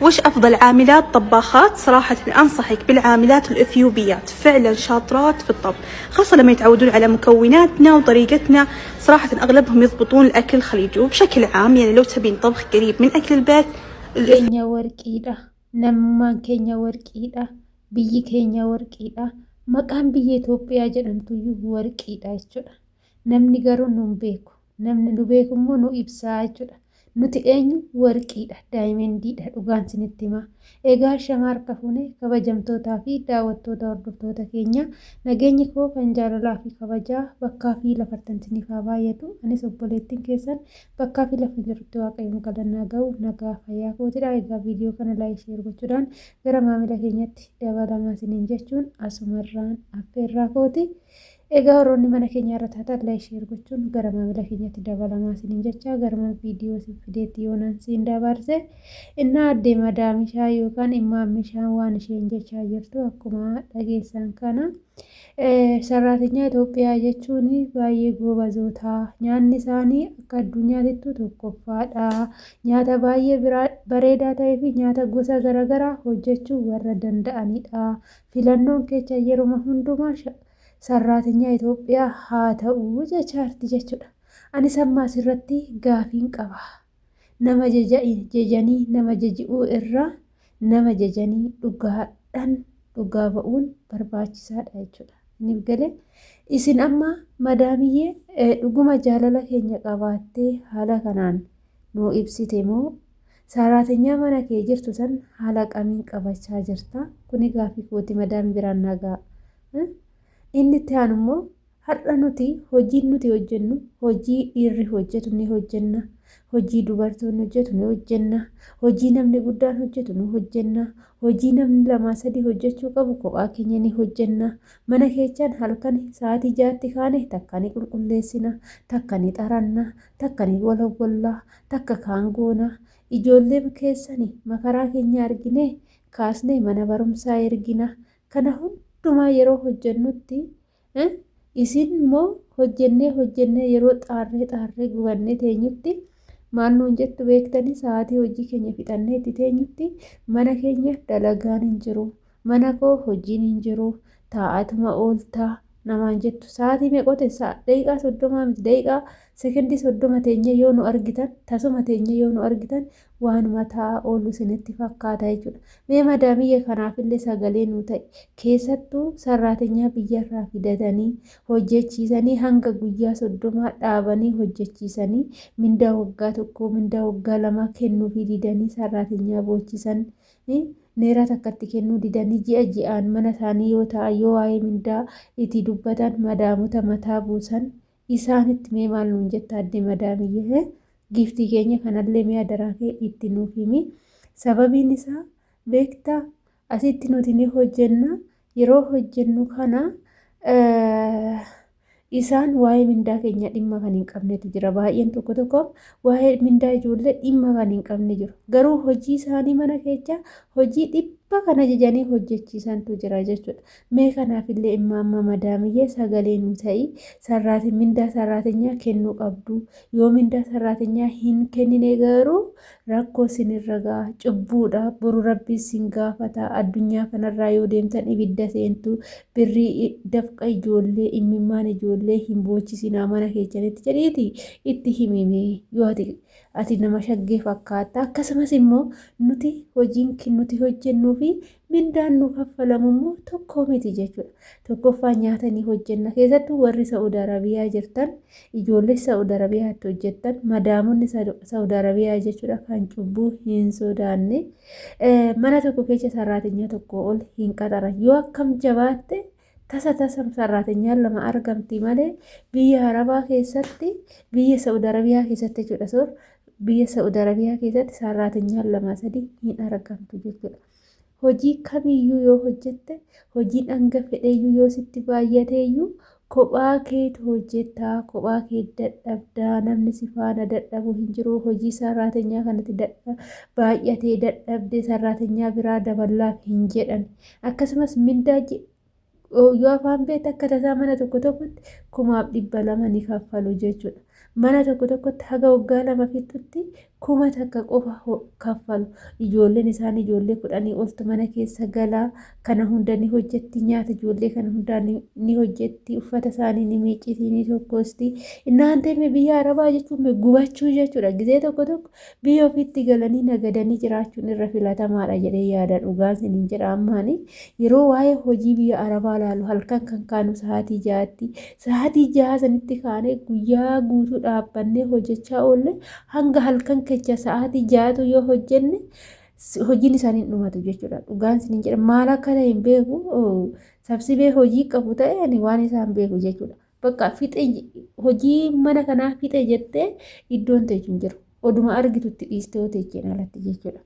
وش أفضل عاملات طباخات؟ صراحة أنصحك بالعاملات الإثيوبيات، فعلا شاطرات في الطبخ، خاصة لما يتعودون على مكوناتنا وطريقتنا. صراحة أغلبهم يضبطون الأكل الخليجي، وبشكل عام يعني لو تبين طبخ قريب من أكل البيت. keenya warqiidha. Namummaan keenya warqiidha. Biyyi keenya warqiidha. Maqaan biyya Itoophiyaa jedhamtuyyuu warqiidha jechuudha. Namni garuu nu hin beeku. Namni nu beeku immoo nu ibsaa jechuudha. Nuti eenyu warqiidha, daayimendiidha dhugaan isinitti himaa. Egaa shamaa harka fuunee kabajamtootaa fi daawwattoota hordoftoota keenya nageenyi koo kan jaalalaa fi kabajaa bakkaa fi lafartan isiniif haa baay'atu. Anis obboleettiin keessan bakkaa fi lafa jirtu waaqayyoon galannaa ga'u nagaa fayyaa kootidha. Egaa viidiyoo kana laayik sheer gochuudhaan gara maamila keenyatti dabalamaa isiniin jechuun asumarraan affeerraa kooti. Egaa warroonni mana keenya irra taatan laayik sheer gochuun gara maamila keenyatti dabalamaa isiniin jecha garuma viidiyoo fideetti yoonaan siin dabarse innaa addee madaamishaa yookaan immaammishaan waan isheen jechaa jirtu akkuma dhageessan kana sarraatinyaa Itoophiyaa jechuun baay'ee goobazootaa, nyaanni isaanii akka addunyaatittu tokkoffaadha. Nyaata baay'ee bareedaa ta'ee fi nyaata gosa garaagaraa hojjechuu warra danda'anidha. Filannoon keessa yeroo hundumaa sarraatinyaa Itoophiyaa haa ta'u jechaarti jechuudha. Anis amma asirratti gaafiin qaba. Nama jajanii nama jaji'uu irraa nama jajanii dhugaadhaan dhugaa ba'uun barbaachisaadha jechuudha. Inni galee isin amma madaamiyyee dhuguma jaalala keenya qabaattee haala kanaan nuu ibsite moo sarraatinyaa mana kee jirtu san haala qamiin qabachaa jirta? Kuni gaafii kooti madaami biraan nagaa. Inni itti aanu immoo har'a nuti hojiin nuti hojjennu hojii dhiirri hojjetu ni hojjenna. Hojii dubartoonni hojjetu ni hojjenna. Hojii namni guddaan hojjetu ni hojjenna. Hojii namni lamaa sadii hojjechuu qabu kophaa keenya ni hojjenna. Mana keessaan halkan sa'aatii 6tti kaane takka ni qulqulleessina, takka ni xaranna, takka ni walawwallaa, takka kaan goona. Ijoollee keessanii makaraa keenya argine kaasnee mana barumsaa ergina. Kana hundumaa yeroo hojjennutti isin immoo hojjennee yeroo xaarree gubannee teenyutti maal nuun jettu beektanii? Sa'aatii hojii keenya fixannee itti teenyutti mana keenya dalagaan hin jiru, mana koo hojiin hin jiru, taa'atuma ooltaa namaan jettu. Sa'aatii meeqote? Daqiiqaa 30 miti, daqiiqaa sekondii 30 teenyee yoo nu argitan, tasuma teenyee yoo nu argitan waanuma taa'aa oolu isinitti fakkaata jechuudha. Mee madaamiyye kanaafillee sagalee nu ta'e keessattuu sarraatinyaa biyyarraa fidatanii hojjechiisanii hanga guyyaa 30 dhaabanii hojjechiisanii mindaa waggaa tokkoo mindaa waggaa lamaa kennuufii didanii sarraatinyaa boochisan neera takkatti kennuu didanii ji'a ji'aan mana isaanii yoo ta'an yoo waa'ee mindaa itti dubbatan madaamota mataa buusan isaanitti mee maal nuun jetta addee madaamiyyee? Giftii keenya kanallee mee adaraa kee itti nuuf himi. Sababiin isaa beektaa asitti nuti ni hojjenna. Yeroo hojjennu kana isaan waa'ee mindaa keenya dhimma kan hin qabnetu jira. Baay'een tokko waa'ee mindaa ijoollee dhimma kan hin qabne jiru. Garuu hojii isaanii mana keessa hojii dhibba kana jajanii hojjechiisantu jira jechuudha. Mee kanaafillee immaamma madaamiyyee sagalee nu ta'i. Mindaa sarraatinyaa kennuu qabdu. Yoo mindaa sarraatinyaa hin kennine garuu rakkoo sinirra ga'a, cubbuudha. Boru rabbii sin gaafata. Addunyaa kanarraa yoo deemtan ibidda seentu. Birrii dafqa ijoollee imimmaan ijoollee hin boochisinaa mana keessanitti jedhiiti itti himime yoo ati nama shaggee fakkaata. Akkasumas immoo nuti hojiin nuti hojjennuu fi mindaan nu kaffalamu immoo tokko miti jechuudha. Tokkoffaa nyaata ni hojjenna. Keessattuu warri Saa'ud Arabiyaa jirtan, ijoollee Saa'ud Arabiyaatti hojjettan, madaamonni Saa'ud Arabiyaa jechuudha kan cubbuu hin sodaanne mana tokko keessa sarraatinyaa tokko ol hin qaxaran. Yoo akkam jabaatte tasa sarraatinyaan lama argamti malee biyya Arabaa keessatti, biyya Saa'ud Arabiyaa keessatti jechuudha. Biyya Saa'ud Arabiyaa keessatti sarraatinyaan lama sadii hin argamtu jechuudha. Hojii kamiyyuu yoo hojjette, hojiin hanga fedheeyyuu yoo sitti baay'ateeyyuu kophaa keetu hojjettaa, kophaa kee dadhabdaa, namni si faana dadhabu hin jiru. Hojii sarraatinyaa kanatti baay'atee dadhabdee sarraatinyaa biraa dabalaaf hin jedhan. Akkasumas mindaa yoo afaan beekte akka tasaa mana tokkotti 2,200 ni kaffalu jechuudha. Mana tokko tokkotti haga waggaa lama fixutti 1000 takka qofa kaffalu. Ijoolleen isaanii ijoollee 10 oltu mana keessa galaa. Kana hunda ni hojjetti, nyaata ijoollee kana hundaa ni hojjetti, uffata isaanii ni miicciti, ni tokkosti. Inaantee biyya Arabaa jechuun gubachuu jechuudha. Gizee tokko tokko biyya ofiitti galanii nagadanii jiraachuun irra filatamaadha jedhee yaada. Dhugaan isiniin jedha. Ammaani yeroo waa'ee hojii biyya Arabaa laalu halkan kan kaanu sa'aatii 6tti. Sa'aatii 6 sanitti kaanee guyyaa guutuu dhaabbannee hojjechaa oolle hanga halkan kecha sa'aatii 6tu yoo hojjenne hojiin isaanii dhumatu jechuudha. Dhugaan isiniin jedha. Maal akka ta'e hin beeku. Sabsibee hojii qabu ta'e ani waan isaan beeku jechuudha. Bakka fixe hojii mana kanaa fixe jettee iddoon teessu hin jiru. Oduma argitutti dhiistee teecheen alatti jechuudha.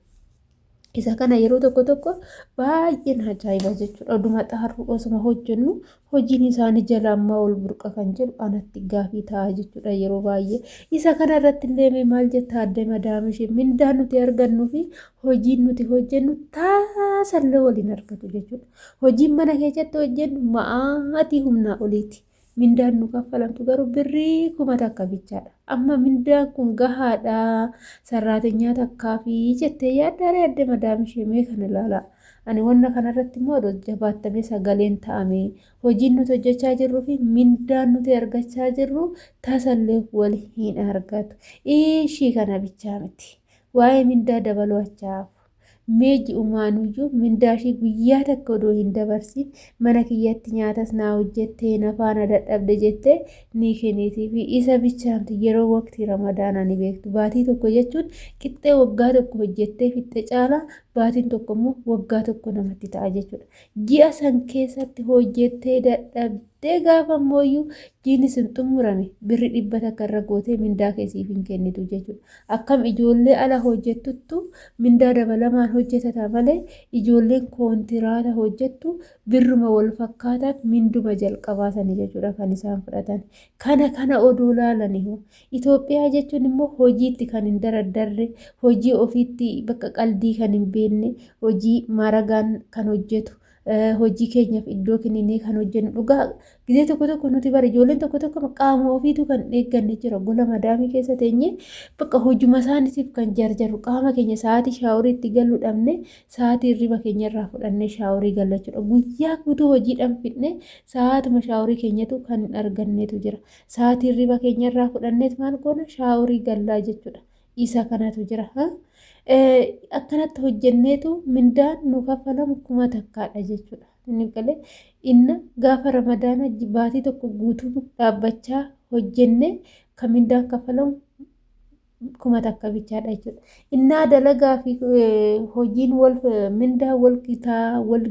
Isa kana yeroo tokko tokko baay'een ajaa'iba jechuudha. Oduma xaarru osuma hojjennu hojiin isaanii jala ammaa ol burqa kan jedhu anatti gaafii ta'a jechuudha yeroo baay'ee. Isa kana irratti illee maal jetta adde madaam ishee mindaan nuti argannuu fi hojiin nuti hojjennu taasallee waliin argatu jechuudha. Hojiin mana keessatti hojjennu ma'aatii humnaa oliiti. Mindaan nu kaffalamtu garuu birrii 1000 takka bichaadha. Amma mindaan kun gahaadha. Sarraatenyaa takkaa fi jettee yaaddaree adde madaam ishee mee kana ilaalaa. Ani wanna kanarratti immoo jabaatamee sagaleen ta'ame hojiin nuti hojjechaa jirruu fi mindaan nuti argachaa jirru tasallee wal hin argatu. Ishii kana bichaa miti. Waa'ee mindaa dabaluu achaaf. Meeji umaanuyyuu mindaashii guyyaa takka odoo hin dabarsin mana kiyyatti nyaatas naa hojjettee nafaana dadhabde jettee ni kennitii fi isa bichaamti yeroo waqtii ramadaanaa ni beektu. Baatii tokko jechuun qixxee waggaa tokko hojjettee fixxe caalaa baatiin tokko immoo waggaa tokko namatti ta'a jechuudha. Ji'a san keessatti hojjettee dadhabdee gaafa ammoo jiini sun xumurame birri 100 takka irra gootee mindaa keessiif hin kennitu jechuudha. Akkam ijoollee ala hojjettuttu mindaa dabalamaan hojjetata malee ijoolleen kontiraata hojjettu birruma wal fakkaataaf minduma jalqabaa sanii jechuudha kan isaan fudhatan. Kana oduu laalanii Itoophiyaa jechuun immoo hojiitti kan hin daraddarre, hojii ofiitti bakka qaldii kan hin beekne, hojii maragaan kan hojjetu. Hojii keenyaaf iddoo kenninee kan hojjennu dhugaa gizee tokko tokko nuti bara ijoolleen tokko tokko qaama ofiitu kan eegganne jira. Gola madaamii keessa teenyee bakka hojuma isaaniitiif kan jarjaru qaama keenya sa'aatii shaaworii itti galuu dhabne sa'aatii hirriba keenyarraa fudhannee shaaworii gallachuudha. Guyyaa guutuu hojiidhaan fixnee sa'aatuma shaaworii keenyatu kan hin arganneetu jira. Sa'aatii hirriba keenyarraa fudhanneet maal goona shaaworii gallaa jechuudha. Isa kanatu jira. Akkanatti hojjenneetu mindaan nu kaffalamu 1000 takkaadha jechuudha. Inni galee inna gaafa ramadaana baatii tokko guutuu dhaabbachaa hojjenne kan mindaan kaffalamu 1000 takka bichaadha jechuudha. Innaa dalagaa fi hojiin mindaa wal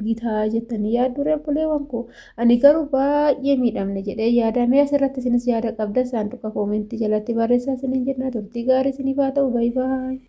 gitaa jettanii yaaddu reebbuleewwan koo. Ani garuu baay'ee miidhamne jedhee yaadamee asirratti isinis yaada qabda saanduqa koomentii jalatti barreessaa isiniin jenna. Turtii gaarii isiniif haa ta'u. Baay'ee.